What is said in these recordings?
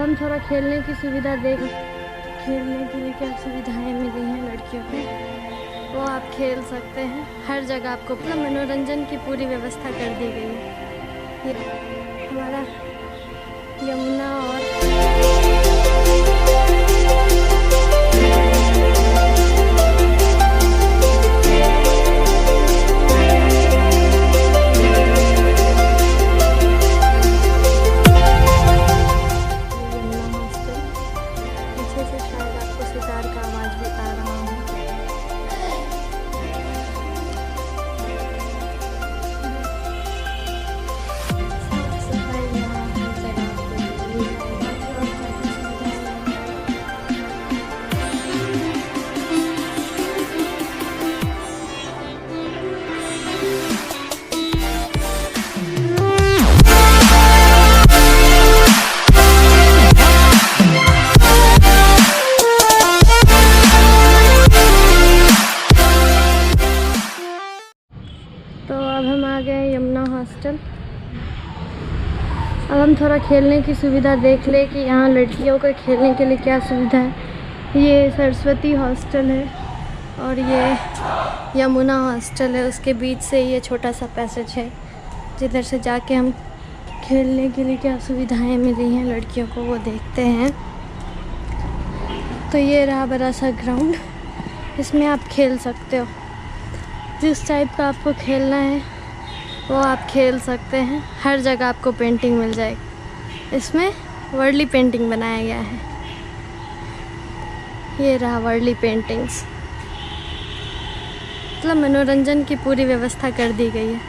हम थोड़ा खेलने की सुविधा खेलने के लिए क्या सुविधाएं मिली हैं लड़कियों को, वो आप खेल सकते हैं। हर जगह आपको मतलब मनोरंजन की पूरी व्यवस्था कर दी गई है। ये हमारा यमुना और यमुना हॉस्टल। अब हम थोड़ा खेलने की सुविधा देख ले कि यहाँ लड़कियों को खेलने के लिए क्या सुविधा है। ये सरस्वती हॉस्टल है और ये यमुना हॉस्टल है। उसके बीच से ये छोटा सा पैसेज है जिधर से जाके हम खेलने के लिए क्या सुविधाएं मिली हैं लड़कियों को वो देखते हैं। तो ये रहा बड़ा सा ग्राउंड, इसमें आप खेल सकते हो। जिस टाइप का आपको खेलना है वो आप खेल सकते हैं। हर जगह आपको पेंटिंग मिल जाएगी। इसमें वर्ली पेंटिंग बनाया गया है। ये रहा वर्ली पेंटिंग्स, मतलब मनोरंजन की पूरी व्यवस्था कर दी गई है।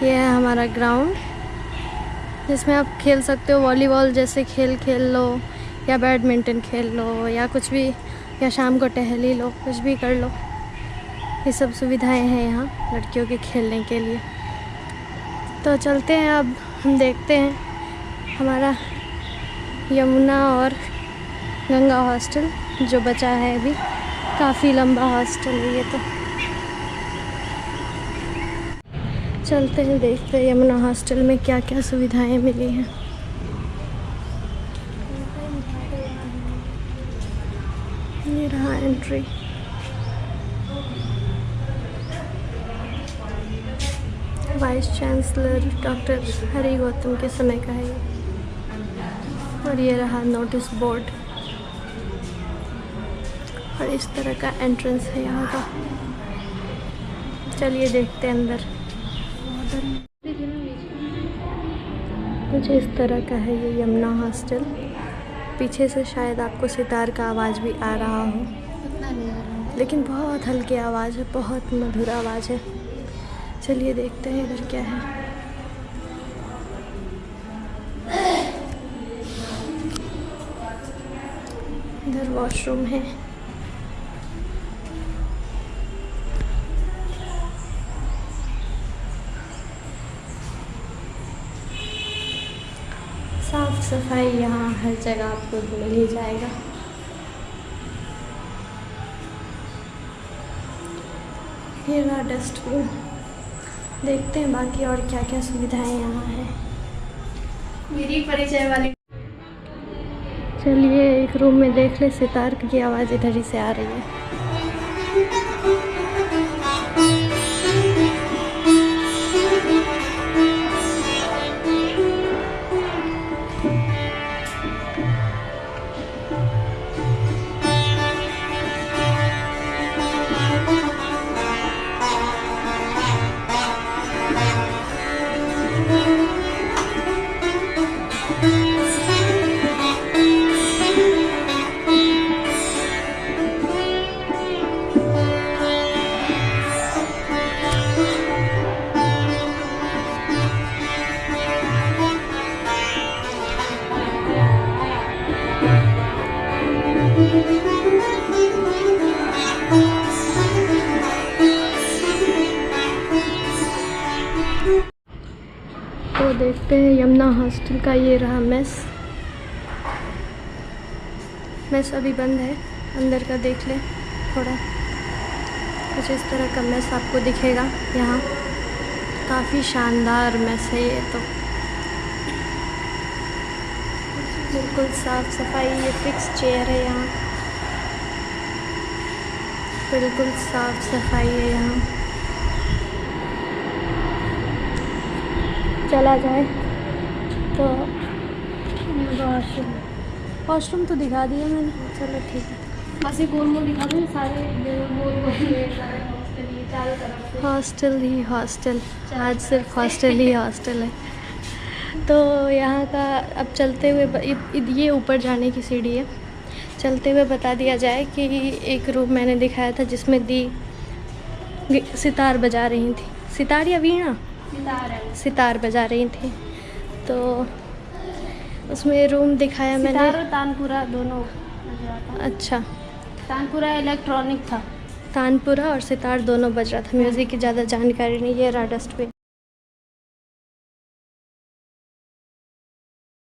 ये है हमारा ग्राउंड जिसमें आप खेल सकते हो। वॉलीबॉल जैसे खेल लो या बैडमिंटन खेल लो या कुछ भी, या शाम को टहल ही लो, कुछ भी कर लो। ये सब सुविधाएं हैं यहाँ लड़कियों के खेलने के लिए। तो चलते हैं, अब हम देखते हैं हमारा यमुना और गंगा हॉस्टल जो बचा है अभी। काफ़ी लंबा हॉस्टल है ये। तो चलते हैं, देखते हैं यमुना हॉस्टल में क्या क्या सुविधाएं मिली हैं। ये रहा entry. Vice chancellor doctor Hari Gautam के समय का है ये। और ये रहा नोटिस बोर्ड और इस तरह का एंट्रेंस है यहाँ का। चलिए देखते हैं अंदर। कुछ इस तरह का है ये यमुना हॉस्टल। पीछे से शायद आपको सितार का आवाज़ भी आ रहा हो, लेकिन बहुत हल्की आवाज़ है, बहुत मधुर आवाज़ है। चलिए देखते हैं इधर क्या है। इधर वॉशरूम है। साफ सफाई यहाँ हर जगह आपको मिल ही जाएगा। ये रहा डस्टबिन। देखते हैं बाकी और क्या क्या सुविधाएं यहाँ हैं। मेरी परिचय वाली। चलिए एक रूम में देख ले। सितार की आवाज़ इधर ही से आ रही है। तो देखते हैं यमुना हॉस्टल का। ये रहा मेस अभी बंद है। अंदर का देख ले थोड़ा। कुछ इस तरह का मेस आपको दिखेगा यहाँ। काफ़ी शानदार मेस है ये। तो बिल्कुल साफ़ सफाई, ये फिक्स चेयर है यहाँ, बिल्कुल साफ़ सफाई है यहाँ। चला जाए तो वॉशरूम तो दिखा दिया मैंने, चलो ठीक है। बस ये गोल गोल दिखा दो, सारे गोल गोल सारे हॉस्टल ही चारों तरफ से। हॉस्टल ही हॉस्टल, आज सिर्फ हॉस्टल ही हॉस्टल है। तो यहाँ का अब चलते हुए ये ऊपर जाने की सीढ़ी है। चलते हुए बता दिया जाए कि एक रूम मैंने दिखाया था जिसमें दी सितार बजा रही थी, सितार या वीणा, सितार है, सितार बजा रही थी। तो उसमें रूम दिखाया मैंने। सितार और तानपुरा दोनों बज रहा था। अच्छा, तानपुरा इलेक्ट्रॉनिक था, तानपुरा और सितार दोनों बज रहा था। म्यूज़िक की ज़्यादा जानकारी नहीं है। रहा डस्टबिन